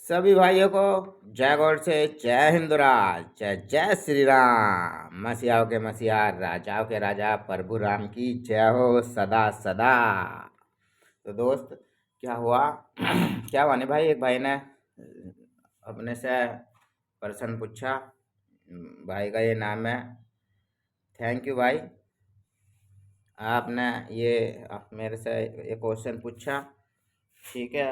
सभी भाइयों को जय गौर से जय हिंदुराज जय जय श्री राम। मसीहाओं के मसीहा राजाओं के राजा प्रभु राम की जय हो सदा सदा। तो दोस्त क्या हुआ क्या हुआ नहीं भाई, एक भाई ने अपने से प्रश्न पूछा। भाई का ये नाम है। थैंक यू भाई, आपने ये मेरे से एक क्वेश्चन पूछा। ठीक है,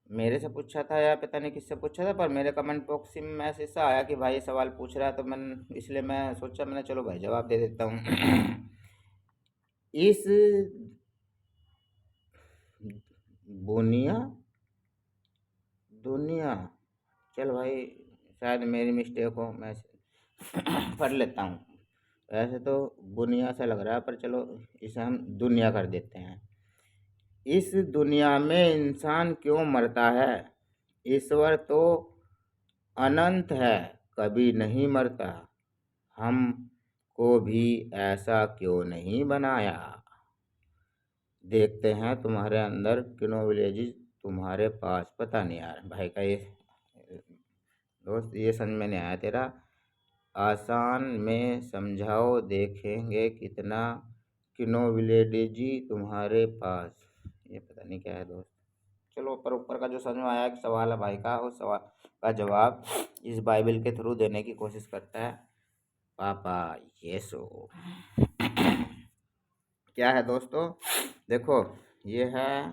मेरे से पूछा था या पता नहीं किससे पूछा था, पर मेरे कमेंट बॉक्स में मैसेज सा आया कि भाई सवाल पूछ रहा है, तो मैंने इसलिए मैं सोचा, मैंने चलो भाई जवाब दे देता हूँ। इस बुनिया दुनिया, चल भाई शायद मेरी मिस्टेक हो, मैं पढ़ लेता हूँ। वैसे तो बुनिया से लग रहा है, पर चलो इसे हम दुनिया कर देते हैं। इस दुनिया में इंसान क्यों मरता है? ईश्वर तो अनंत है, कभी नहीं मरता। हमको भी ऐसा क्यों नहीं बनाया? देखते हैं तुम्हारे अंदर किनो विलेजेस तुम्हारे पास। पता नहीं यार भाई का ये दोस्त, ये समझ में नहीं आया तेरा। आसान में समझाओ, देखेंगे कितना किनो विलेजेस तुम्हारे पास। ये पता नहीं क्या है दोस्त। चलो ऊपर का जो समझ में आया कि सवाल है भाई का, उस सवाल का जवाब इस बाइबल के थ्रू देने की कोशिश करता है पापा यीशु। क्या है दोस्तों, देखो ये है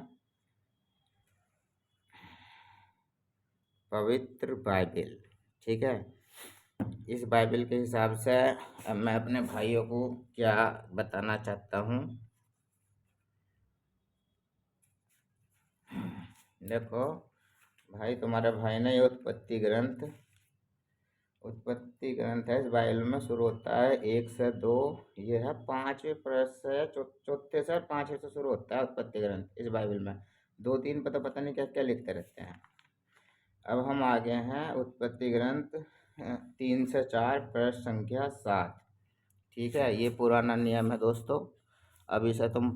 पवित्र बाइबल। ठीक है, इस बाइबल के हिसाब से अब मैं अपने भाइयों को क्या बताना चाहता हूँ। देखो भाई, तुम्हारे भाई ने ये उत्पत्ति ग्रंथ है, इस बाइबल में शुरू होता है 1 से 2। ये है 5वें पृष्ठ से, चौथे से 5वें से शुरू होता है उत्पत्ति ग्रंथ इस बाइबल में। 2-3 पता नहीं क्या क्या लिखते रहते हैं। अब हम आ गए हैं उत्पत्ति ग्रंथ 3 से 4 पृष्ठ संख्या 7। ठीक है, ये पुराना नियम है दोस्तों। अब इसे तुम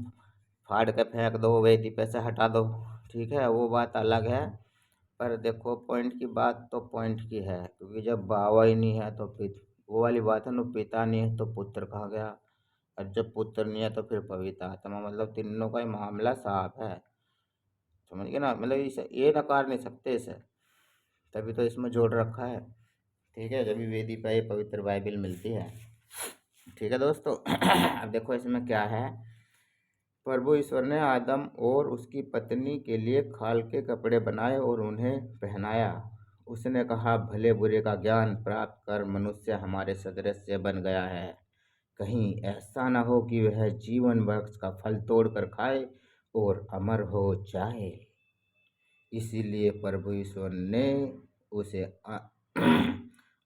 फाड़ के फेंक दो, वेदी पे से हटा दो, ठीक है, वो बात अलग है। पर देखो पॉइंट की बात तो पॉइंट की है, क्योंकि जब बाबा ही नहीं है तो फिर वो वाली बात है ना, पिता नहीं है तो पुत्र कहाँ गया, और जब पुत्र नहीं है तो फिर पवित्र आत्मा। मतलब तीनों का ही मामला साफ है, समझ गए ना। मतलब इसे ये नकार नहीं सकते इसे, तभी तो इसमें जोड़ रखा है। ठीक है, जब भी वेदी पे ये पवित्र बाइबल मिलती है। ठीक है दोस्तों। अब देखो इसमें क्या है। प्रभु ईश्वर ने आदम और उसकी पत्नी के लिए खाल के कपड़े बनाए और उन्हें पहनाया। उसने कहा, भले बुरे का ज्ञान प्राप्त कर मनुष्य हमारे सदृश बन गया है। कहीं ऐसा न हो कि वह जीवन वृक्ष का फल तोड़कर खाए और अमर हो जाए। इसीलिए प्रभु ईश्वर ने उसे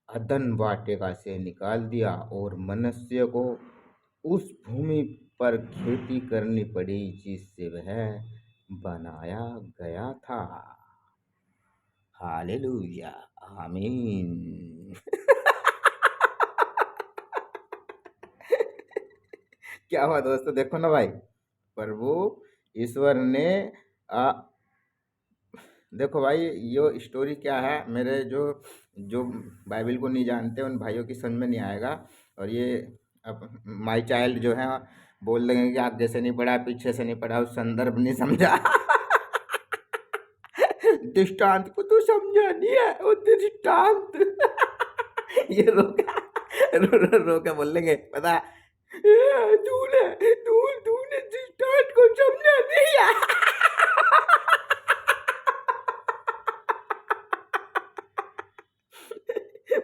अदन वाटिका से निकाल दिया और मनुष्य को उस भूमि पर खेती करनी पड़ी जिससे वह बनाया गया था। हालेलुया, आमीन। क्या हुआ दोस्तों, देखो ना भाई, प्रभु ईश्वर ने आ, देखो भाई ये स्टोरी क्या है। मेरे जो जो बाइबल को नहीं जानते उन भाइयों की समझ में नहीं आएगा। और ये अब माई चाइल्ड जो है बोल देंगे कि आगे से नहीं पढ़ा, पीछे से नहीं पढ़ा, उस संदर्भ नहीं समझा। दृष्टांत को तो समझा नहीं है, वो दृष्टांत। ये रो के बोल देंगे, पता है, तूने तूने दृष्टांत को समझा नहीं है।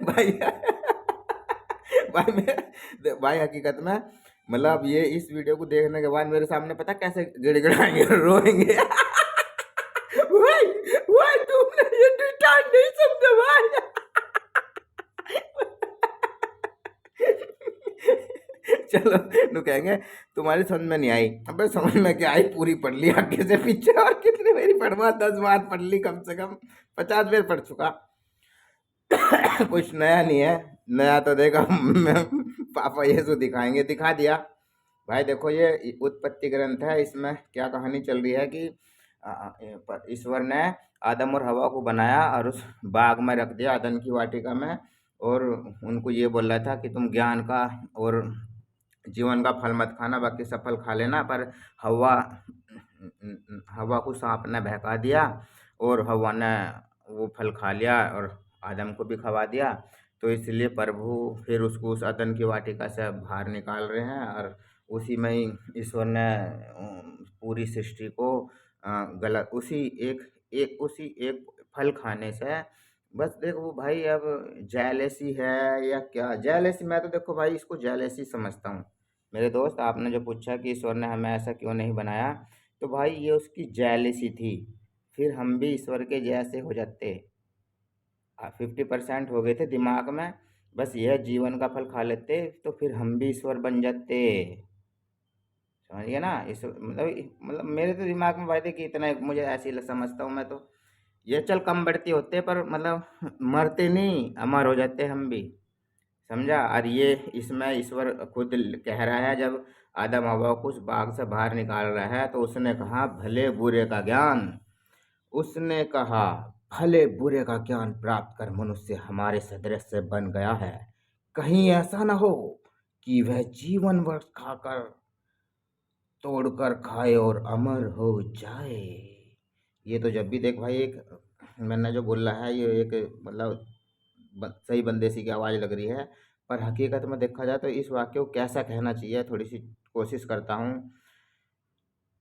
भाई भाई हकीकत में मतलब ये इस वीडियो को देखने के बाद मेरे सामने पता कैसे गिड़गिड़ाएंगे, रोएंगे। भाई भाई तुमने ये डिटान नहीं समझा भाई। चलो तू कहेंगे तुम्हारी समझ में नहीं आई। अबे समझ में क्या आई, पूरी पढ़ ली आगे से पीछे। और कितनी मेरी पढ़वा, 10 बार पढ़ ली, कम से कम 50 बार पढ़ चुका। कुछ नया नहीं है, नया तो देखा पापा यीशु दिखाएंगे, दिखा दिया। भाई देखो ये उत्पत्ति ग्रंथ है, इसमें क्या कहानी चल रही है कि पर ईश्वर ने आदम और हवा को बनाया और उस बाग में रख दिया, अदन की वाटिका में, और उनको ये बोल रहा था कि तुम ज्ञान का और जीवन का फल मत खाना, बाकी सब फल खा लेना। पर हवा हवा को सांप ने बहका दिया और हवा ने वो फल खा लिया और आदम को भी खवा दिया। तो इसलिए प्रभु फिर उसको उस अदन की वाटिका से बाहर निकाल रहे हैं, और उसी में ही ईश्वर ने पूरी सृष्टि को गलत उसी एक फल खाने से, बस देखो भाई, अब जेलेसी है या क्या जेलेसी, मैं तो देखो भाई इसको जेलेसी समझता हूँ। मेरे दोस्त, आपने जो पूछा कि ईश्वर ने हमें ऐसा क्यों नहीं बनाया, तो भाई ये उसकी जेलेसी थी। फिर हम भी ईश्वर के जैसे हो जाते। 50% हो गए थे दिमाग में, बस यह जीवन का फल खा लेते तो फिर हम भी ईश्वर बन जाते। समझ गया ना? इस मतलब मेरे तो दिमाग में भाई देखिए इतना, मुझे ऐसे ही समझता हूँ मैं तो। ये चल कम बढ़ती होते पर मतलब मरते नहीं, अमर हो जाते हम भी। समझा? और ये इसमें ईश्वर खुद कह रहा है, जब आदम हवा को उस बाग से बाहर निकाल रहा है तो उसने कहा भले बुरे का ज्ञान, उसने कहा भले बुरे का ज्ञान प्राप्त कर मनुष्य हमारे सदृश से बन गया है। कहीं ऐसा न हो कि वह जीवन वृक्ष खाकर तोड़कर खाए और अमर हो जाए। ये तो जब भी देख भाई, एक मैंने जो बोला है ये एक मतलब सही बंदेसी की आवाज़ लग रही है, पर हकीकत में देखा जाए तो इस वाक्य को कैसा कहना चाहिए, थोड़ी सी कोशिश करता हूँ।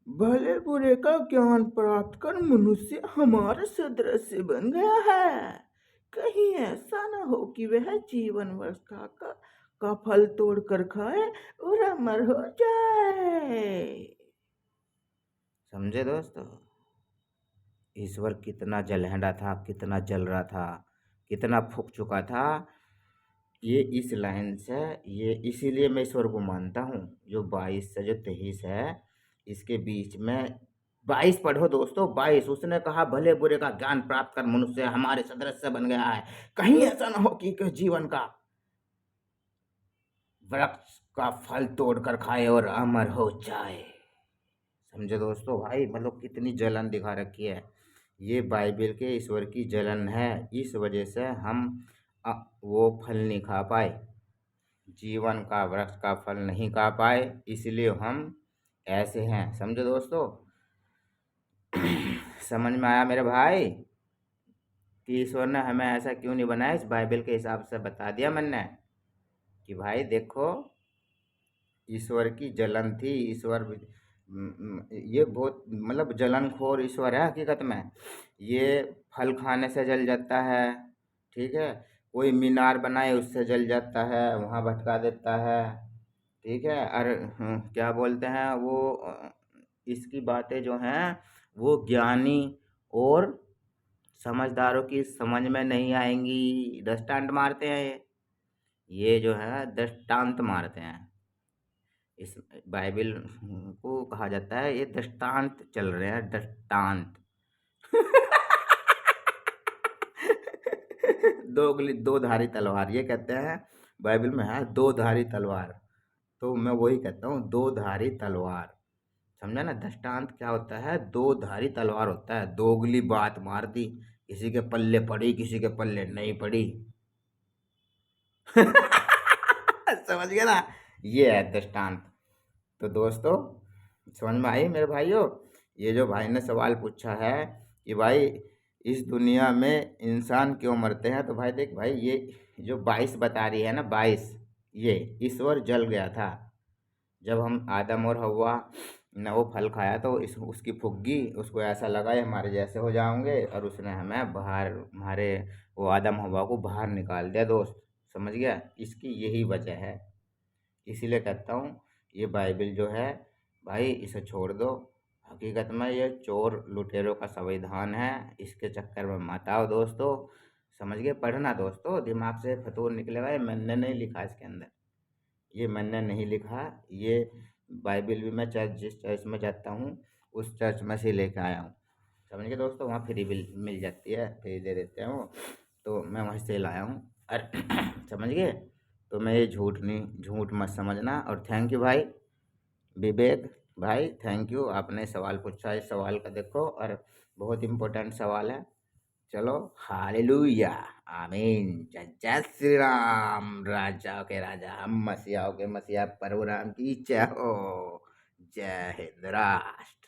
भले बुरे का ज्ञान प्राप्त कर मनुष्य हमारे सदृश बन गया है। कहीं ऐसा न हो कि वह जीवन वर्ष का फल तोड़ कर खाए और अमर हो जाए। समझे दोस्तों? ईश्वर कितना जलहंडा था, कितना जल रहा था, कितना फूक चुका था। ये इस लाइन से, ये इसीलिए मैं ईश्वर को मानता हूँ। जो 22 से जो 23 है इसके बीच में, 22 पढ़ो दोस्तों, 22। उसने कहा भले बुरे का ज्ञान प्राप्त कर मनुष्य हमारे सदृश से बन गया है। कहीं ऐसा ना हो कि जीवन का वृक्ष का फल तोड़ कर खाए और अमर हो जाए। समझे दोस्तों? भाई मतलब कितनी जलन दिखा रखी है। ये बाइबल के ईश्वर की जलन है। इस वजह से हम वो फल नहीं खा पाए, जीवन का वृक्ष का फल नहीं खा पाए, इसलिए हम ऐसे हैं। समझो दोस्तों? समझ में आया मेरे भाई कि ईश्वर ने हमें ऐसा क्यों नहीं बनाया? इस बाइबल के हिसाब से बता दिया मैंने कि भाई देखो, ईश्वर की जलन थी। ईश्वर ये बहुत मतलब जलनखोर ईश्वर है हकीकत में। ये फल खाने से जल जाता है, ठीक है। कोई मीनार बनाए उससे जल जाता है, वहाँ भटका देता है, ठीक है। और क्या बोलते हैं वो, इसकी बातें जो हैं वो ज्ञानी और समझदारों की समझ में नहीं आएंगी। दृष्टांत मारते हैं ये जो है दृष्टांत मारते हैं। इस बाइबल को कहा जाता है ये दृष्टांत चल रहे हैं, दृष्टांत। दो धारी तलवार ये कहते हैं, बाइबल में है दो धारी तलवार। तो मैं वही कहता हूँ, दो धारी तलवार। समझा ना? दृष्टांत क्या होता है? दो धारी तलवार होता है। दोगली बात मार दी, किसी के पल्ले पड़ी, किसी के पल्ले नहीं पड़ी। समझ गया ना? ये है दृष्टांत। तो दोस्तों, समझ में आई मेरे भाइयों? ये जो भाई ने सवाल पूछा है कि भाई इस दुनिया में इंसान क्यों मरते हैं, तो भाई देख भाई, ये जो 22 बता रही है ना, 22, ये ईश्वर जल गया था जब हम आदम और हवा ने वो फल खाया। तो इस उसकी फुग्गी, उसको ऐसा लगा ये हमारे जैसे हो जाएंगे, और उसने हमें बाहर, हमारे वो आदम हवा को बाहर निकाल दिया दोस्त। समझ गया? इसकी यही वजह है। इसीलिए कहता हूँ ये बाइबल जो है भाई इसे छोड़ दो। हकीकत में ये चोर लुटेरों का संविधान है, इसके चक्कर में मत आओ दोस्तों। समझ गए? पढ़ना दोस्तों, दिमाग से फतूर निकलेगा। ये मैंने नहीं लिखा इसके अंदर, ये मैंने नहीं लिखा। ये बाइबल भी मैं चर्च, जिस चर्च में जाता हूँ उस चर्च में से लेकर आया हूँ। समझ गए दोस्तों? वहाँ फ्री भी मिल जाती है, फ्री दे देते हैं वो, तो मैं वहीं से लाया हूँ। अरे समझ गए? तो मैं ये झूठ नहीं, झूठ मत समझना। और थैंक यू भाई विवेक, भाई थैंक यू, आपने सवाल पूछा। इस सवाल का देखो, और बहुत इम्पोर्टेंट सवाल है। चलो, हालेलुया, आमीन, जय जय श्री राम, राजाओं के राजा, हम मसीहाओं के मसीहा, प्रभु राम की जय हो। जय हिंद राष्ट्र।